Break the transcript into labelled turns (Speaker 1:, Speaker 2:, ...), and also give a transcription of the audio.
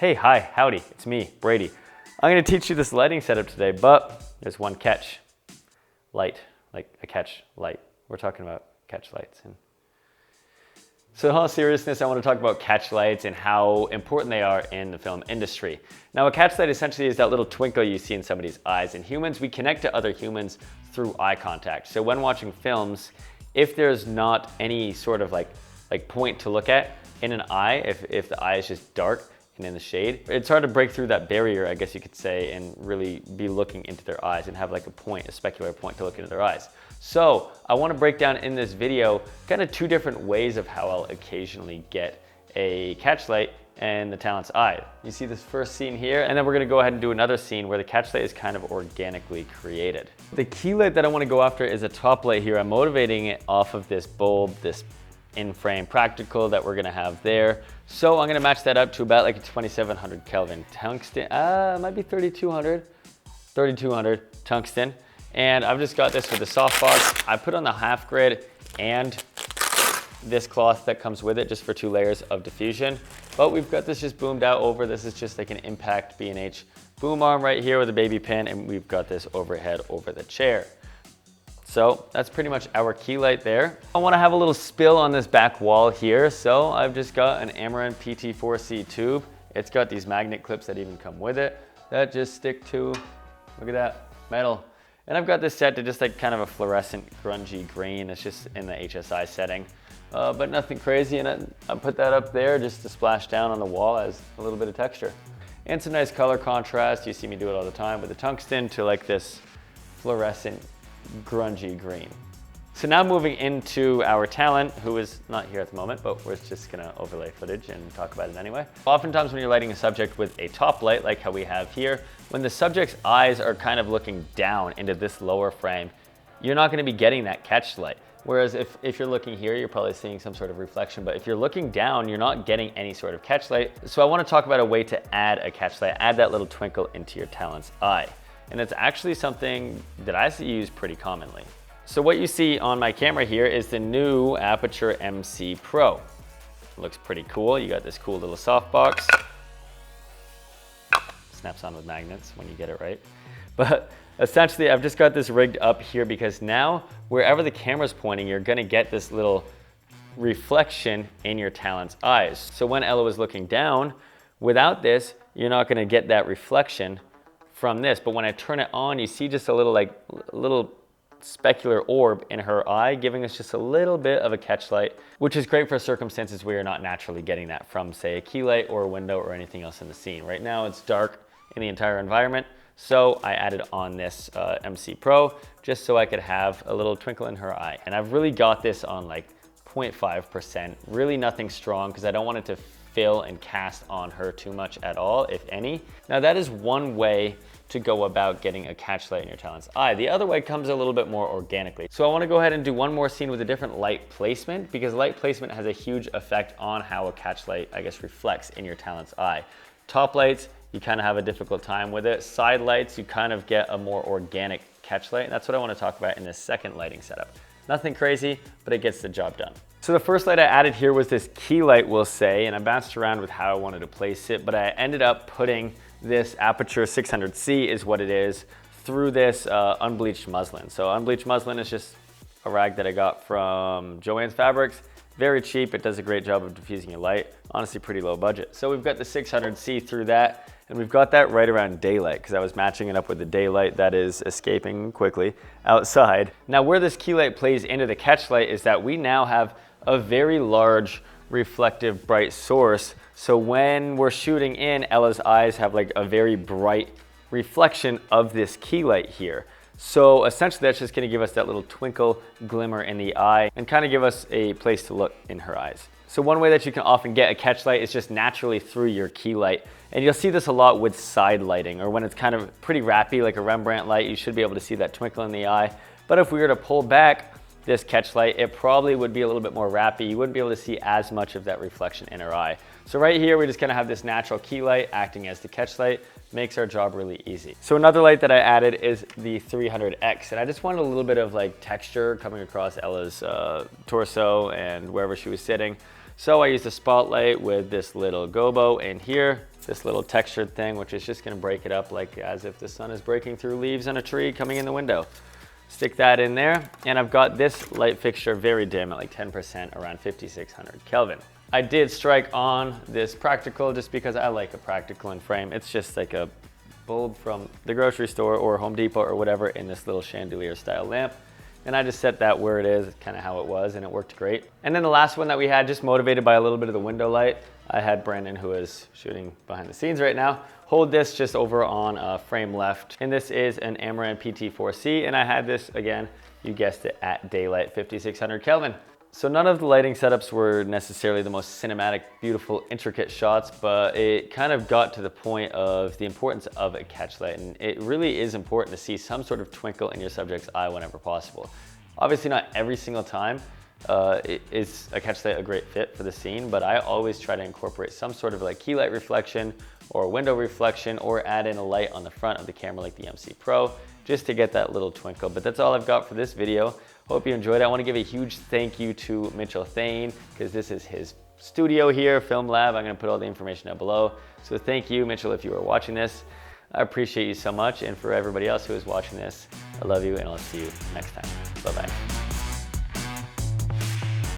Speaker 1: Hey, hi, howdy, it's me, Brady. I'm gonna teach you this lighting setup today, but there's one catch. Light, like a catch light. We're talking about catch lights. So in all seriousness, I want to talk about catch lights and how important they are in the film industry. Now a catch light essentially is that little twinkle you see in somebody's eyes. In humans, we connect to other humans through eye contact. So when watching films, if there's not any sort of like point to look at in an eye, if the eye is just dark and in the shade, it's hard to break through that barrier, I guess you could say, and really be looking into their eyes and have like a point, a specular point to look into their eyes. So I want to break down in this video kind of two different ways of how I'll occasionally get a catch light in the talent's eye. You see this first scene here, and then we're going to go ahead and do another scene where the catch light is kind of organically created. The key light that I want to go after is a top light here. I'm motivating it off of this bulb, this in-frame practical that we're gonna have there. So I'm gonna match that up to about like a 2700 Kelvin tungsten, it might be 3200 tungsten. And I've just got this with the softbox. I put on the half grid and this cloth that comes with it just for 2 layers of diffusion. But we've got this just boomed out over. This is just like an impact B&H boom arm right here with a baby pin, and we've got this overhead over the chair. So that's pretty much our key light there. I want to have a little spill on this back wall here, so I've just got an Amaran PT4C tube. It's got these magnet clips that even come with it that just stick to, look at that, metal. And I've got this set to just like kind of a fluorescent grungy green. It's just in the HSI setting, but nothing crazy. And I put that up there just to splash down on the wall as a little bit of texture. And some nice color contrast. You see me do it all the time with the tungsten to like this fluorescent grungy green. So now moving into our talent, who is not here at the moment, but we're just gonna overlay footage and talk about it anyway. Oftentimes when you're lighting a subject with a top light, like how we have here, when the subject's eyes are kind of looking down into this lower frame, you're not gonna be getting that catch light. Whereas if you're looking here, you're probably seeing some sort of reflection, but if you're looking down, you're not getting any sort of catch light. So I wanna talk about a way to add a catch light, add that little twinkle into your talent's eye. And it's actually something that I use pretty commonly. So what you see on my camera here is the new Aperture MC Pro. It looks pretty cool. You got this cool little softbox. Snaps on with magnets when you get it right. But essentially I've just got this rigged up here because now wherever the camera's pointing, you're gonna get this little reflection in your talent's eyes. So when Ella was looking down, without this, you're not gonna get that reflection from this, but when I turn it on, you see just a little specular orb in her eye, giving us just a little bit of a catch light, which is great for circumstances where you're not naturally getting that from, say, a key light or a window or anything else in the scene. Right now, it's dark in the entire environment, so I added on this MC Pro just so I could have a little twinkle in her eye. And I've really got this on like 0.5%, really nothing strong, because I don't want it to fill and cast on her too much at all, if any. Now that is one way to go about getting a catch light in your talent's eye. The other way comes a little bit more organically. So I want to go ahead and do one more scene with a different light placement, because light placement has a huge effect on how a catch light, I guess, reflects in your talent's eye. Top lights, you kind of have a difficult time with it. Side lights, you kind of get a more organic catch light. And that's what I want to talk about in this second lighting setup. Nothing crazy, but it gets the job done. So the first light I added here was this key light, we'll say, and I bounced around with how I wanted to place it, but I ended up putting this Aperture 600C is what it is, through this unbleached muslin. So unbleached muslin is just a rag that I got from Joann's Fabrics. Very cheap, it does a great job of diffusing your light. Honestly, pretty low budget. So we've got the 600C through that, and we've got that right around daylight, because I was matching it up with the daylight that is escaping quickly outside. Now where this key light plays into the catch light is that we now have a very large reflective bright source. So when we're shooting in, Ella's eyes have like a very bright reflection of this key light here. So essentially that's just gonna give us that little twinkle glimmer in the eye and kind of give us a place to look in her eyes. So one way that you can often get a catch light is just naturally through your key light. And you'll see this a lot with side lighting, or when it's kind of pretty wrappy like a Rembrandt light, you should be able to see that twinkle in the eye. But if we were to pull back this catch light, it probably would be a little bit more wrappy. You wouldn't be able to see as much of that reflection in her eye. So right here, we just kind of have this natural key light acting as the catch light, makes our job really easy. So another light that I added is the 300X, and I just wanted a little bit of like texture coming across Ella's torso and wherever she was sitting. So I used a spotlight with this little gobo in here, this little textured thing, which is just gonna break it up like as if the sun is breaking through leaves on a tree coming in the window. Stick that in there, and I've got this light fixture very dim at like 10%, around 5600 Kelvin. I did strike on this practical just because I like a practical in frame. It's just like a bulb from the grocery store or Home Depot or whatever in this little chandelier style lamp. And I just set that where it is, kind of how it was, and it worked great. And then the last one that we had, just motivated by a little bit of the window light, I had Brandon, who is shooting behind the scenes right now, hold this just over on frame left. And this is an Amaran PT4C, and I had this, again, you guessed it, at daylight, 5600 Kelvin. So none of the lighting setups were necessarily the most cinematic, beautiful, intricate shots, but it kind of got to the point of the importance of a catch light. And it really is important to see some sort of twinkle in your subject's eye whenever possible. Obviously not every single time is a catch light a great fit for the scene, but I always try to incorporate some sort of like key light reflection or window reflection, or add in a light on the front of the camera like the MC Pro, just to get that little twinkle. But that's all I've got for this video. Hope you enjoyed it. I want to give a huge thank you to Mitchell Thane, because this is his studio here, Film Lab. I'm going to put all the information down below. So thank you, Mitchell, if you are watching this. I appreciate you so much. And for everybody else who is watching this, I love you, and I'll see you next time. Bye-bye.